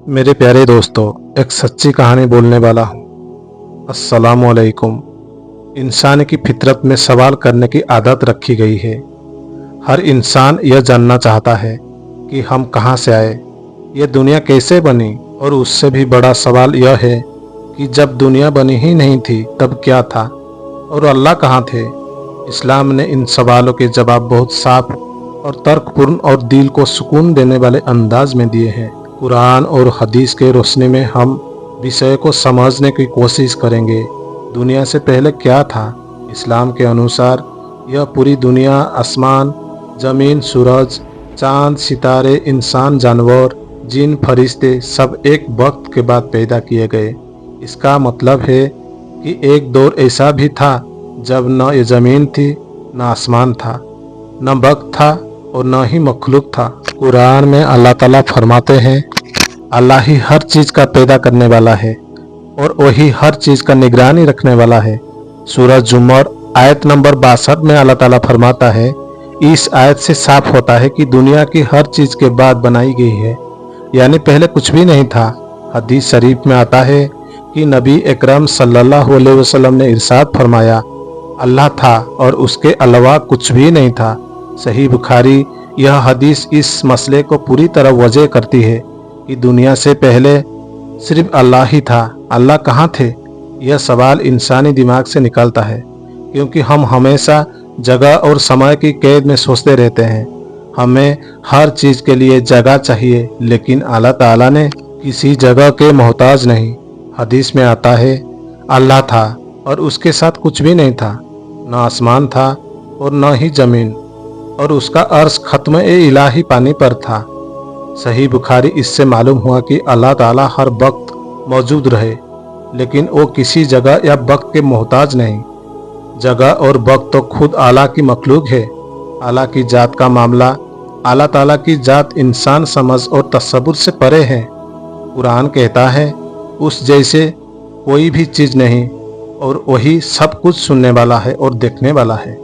मेरे प्यारे दोस्तों, एक सच्ची कहानी बोलने वाला हूँ। अस्सलामु अलैकुम। इंसान की फितरत में सवाल करने की आदत रखी गई है। हर इंसान यह जानना चाहता है कि हम कहाँ से आए, ये दुनिया कैसे बनी, और उससे भी बड़ा सवाल यह है कि जब दुनिया बनी ही नहीं थी तब क्या था और अल्लाह कहाँ थे। इस्लाम ने इन सवालों के जवाब बहुत साफ और तर्कपूर्ण और दिल को सुकून देने वाले अंदाज में दिए हैं। कुरान और हदीस के रोशनी में हम विषय को समझने की कोशिश करेंगे। दुनिया से पहले क्या था? इस्लाम के अनुसार यह पूरी दुनिया, आसमान, जमीन, सूरज, चांद, सितारे, इंसान, जानवर, जिन, फरिश्ते सब एक वक्त के बाद पैदा किए गए। इसका मतलब है कि एक दौर ऐसा भी था जब न ये ज़मीन थी, न आसमान था, न वक्त था और न ही मखलूक था। कुरान में अल्लाह ताला फरमाते हैं, अल्लाह ही हर चीज़ का पैदा करने वाला है और वही हर चीज़ का निगरानी रखने वाला है। सूरह जुमर आयत नंबर 62 में अल्लाह ताला फरमाता है, इस आयत से साफ होता है कि दुनिया की हर चीज़ के बाद बनाई गई है, यानी पहले कुछ भी नहीं था। हदीस शरीफ में आता है कि नबी अकरम सल्लल्लाहु अलैहि वसल्लम ने इरशाद फरमाया, अल्लाह था और उसके अलावा कुछ भी नहीं था। सही बुखारी। यह हदीस इस मसले को पूरी तरह वजह करती है कि दुनिया से पहले सिर्फ अल्लाह ही था। अल्लाह कहाँ थे? यह सवाल इंसानी दिमाग से निकलता है क्योंकि हम हमेशा जगह और समय की कैद में सोचते रहते हैं। हमें हर चीज़ के लिए जगह चाहिए, लेकिन अल्लाह ताला ने किसी जगह के मोहताज नहीं। हदीस में आता है, अल्लाह था और उसके साथ कुछ भी नहीं था, न आसमान था और न ही ज़मीन, और उसका अर्श खत्म इलाही पानी पर था। सही बुखारी। इससे मालूम हुआ कि अल्लाह ताला हर वक्त मौजूद रहे, लेकिन वो किसी जगह या वक्त के मोहताज नहीं। जगह और वक्त तो खुद अल्लाह की मखलूक है। अल्लाह की जात का मामला, अल्लाह ताला की जात इंसान समझ और तसव्वुर से परे है। कुरान कहता है, उस जैसे कोई भी चीज़ नहीं और वही सब कुछ सुनने वाला है और देखने वाला है।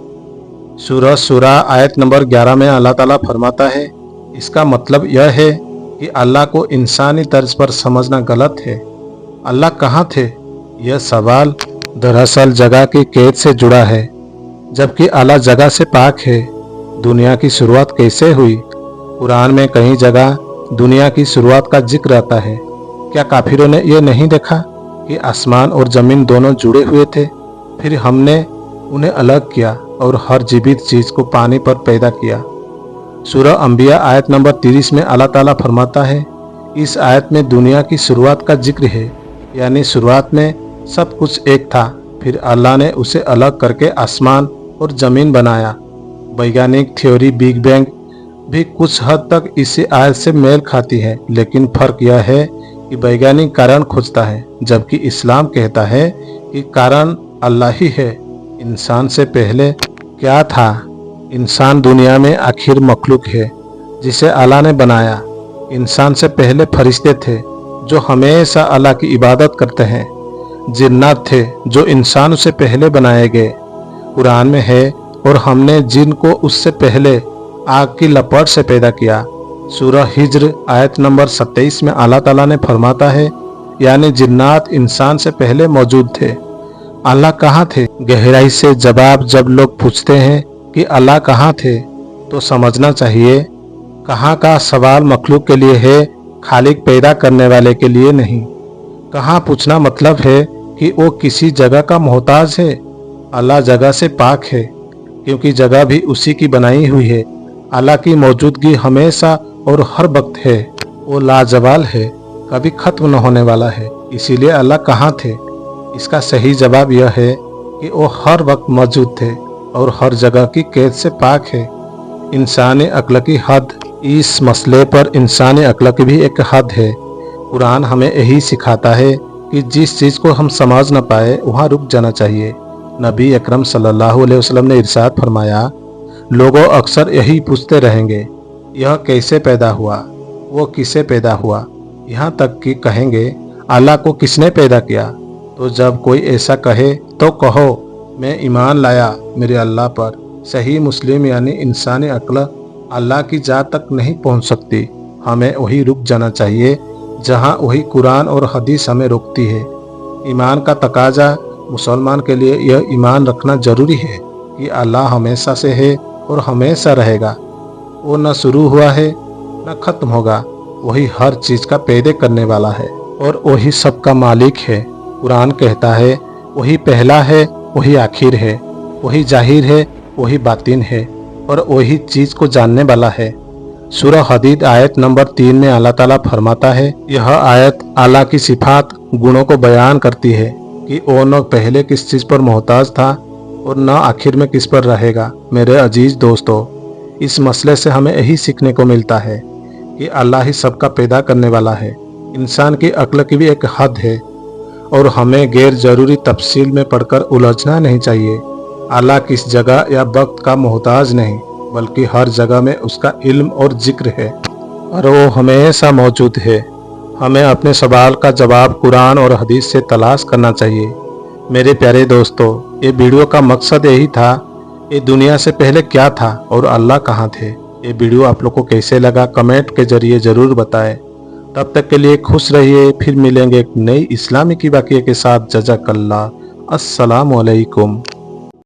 सूरह शूरा आयत नंबर 11 में अल्लाह ताला फरमाता है, इसका मतलब यह है कि अल्लाह को इंसानी तर्ज पर समझना गलत है। अल्लाह कहाँ थे? यह सवाल दरअसल जगह की कैद से जुड़ा है, जबकि अल्लाह जगह से पाक है। दुनिया की शुरुआत कैसे हुई? कुरान में कई जगह दुनिया की शुरुआत का जिक्र आता है। क्या काफिरों ने यह नहीं देखा कि आसमान और ज़मीन दोनों जुड़े हुए थे? फिर हमने उन्हें अलग किया और हर जीवित चीज़ को पानी पर पैदा किया। सूरह अंबिया आयत नंबर 30 में अल्लाह ताला फरमाता है, इस आयत में दुनिया की शुरुआत का जिक्र है, यानी शुरुआत में सब कुछ एक था, फिर अल्लाह ने उसे अलग करके आसमान और ज़मीन बनाया। वैज्ञानिक थ्योरी बिग बैंग भी कुछ हद तक इसी आयत से मेल खाती है, लेकिन फ़र्क यह है कि वैज्ञानिक कारण खोजता है, जबकि इस्लाम कहता है कि कारण अल्लाह ही है। इंसान से पहले क्या था? इंसान दुनिया में आखिर मखलूक है जिसे अल्लाह ने बनाया। इंसान से पहले फरिश्ते थे जो हमेशा अल्लाह की इबादत करते हैं। जिन्नात थे जो इंसान से पहले बनाए गए। कुरान में है, और हमने जिन को उससे पहले आग की लपट से पैदा किया। सूरह हिज्र आयत नंबर 27 में अल्लाह ताला ने फरमाता है, यानी जिन्नात इंसान से पहले मौजूद थे। अल्लाह कहाँ थे? गहराई से जवाब जब लोग पूछते हैं कि अल्लाह कहाँ थे, तो समझना चाहिए कहाँ का सवाल मखलूक के लिए है, खालिक पैदा करने वाले के लिए नहीं। कहाँ पूछना मतलब है कि वो किसी जगह का मोहताज है। अल्लाह जगह से पाक है क्योंकि जगह भी उसी की बनाई हुई है। अल्लाह की मौजूदगी हमेशा और हर वक्त है। वो लाजवाल है, कभी खत्म न होने वाला है। इसीलिए अल्लाह कहाँ थे? इसका सही जवाब यह है कि वो हर वक्त मौजूद थे और हर जगह की कैद से पाक है। इंसानी अक्ल की हद। इस मसले पर इंसानी अक्ल की भी एक हद है। कुरान हमें यही सिखाता है कि जिस चीज़ को हम समझ न पाए वहाँ रुक जाना चाहिए। नबी अकरम सल्लल्लाहु अलैहि वसल्लम ने इरशाद फरमाया, लोगों अक्सर यही पूछते रहेंगे, यह कैसे पैदा हुआ, वो किसे पैदा हुआ, यहाँ तक कि कहेंगे अल्लाह को किसने पैदा किया। तो जब कोई ऐसा कहे तो कहो, मैं ईमान लाया मेरे अल्लाह पर। सही मुस्लिम। यानी इंसानी अक्ल अल्लाह की जात तक नहीं पहुंच सकती। हमें वही रुक जाना चाहिए जहाँ वही कुरान और हदीस हमें रोकती है। ईमान का तकाजा मुसलमान के लिए यह ईमान रखना जरूरी है कि अल्लाह हमेशा से है और हमेशा रहेगा। वो न शुरू हुआ है न खत्म होगा। वही हर चीज का पैदा करने वाला है और वही सबका मालिक है। कुरान कहता है वही पहला है, वही आखिर है, वही जाहिर है, वही बातिन है और वही चीज को जानने वाला है। सूरह हदीद आयत नंबर 3 में अल्लाह ताला फरमाता है, यह आयत अल्लाह की सिफात गुणों को बयान करती है कि वो न पहले किस चीज पर मोहताज था और न आखिर में किस पर रहेगा। मेरे अजीज दोस्तों, इस मसले से हमें यही सीखने को मिलता है कि अल्लाह ही सबका पैदा करने वाला है। इंसान की अक्ल की भी एक हद है और हमें गैर जरूरी तफसील में पढ़कर उलझना नहीं चाहिए। अल्लाह किस जगह या वक्त का मोहताज नहीं, बल्कि हर जगह में उसका इल्म और जिक्र है और वो हमेशा मौजूद है। हमें अपने सवाल का जवाब कुरान और हदीस से तलाश करना चाहिए। मेरे प्यारे दोस्तों, ये वीडियो का मकसद यही था, ये दुनिया से पहले क्या था और अल्लाह कहाँ थे। ये वीडियो आप लोग को कैसे लगा कमेंट के जरिए ज़रूर बताएं। तब तक के लिए खुश रहिए। फिर मिलेंगे एक नई इस्लामी की वाक़ये के साथ। जज़ाकल्लाह। अस्सलामु अलैकुम।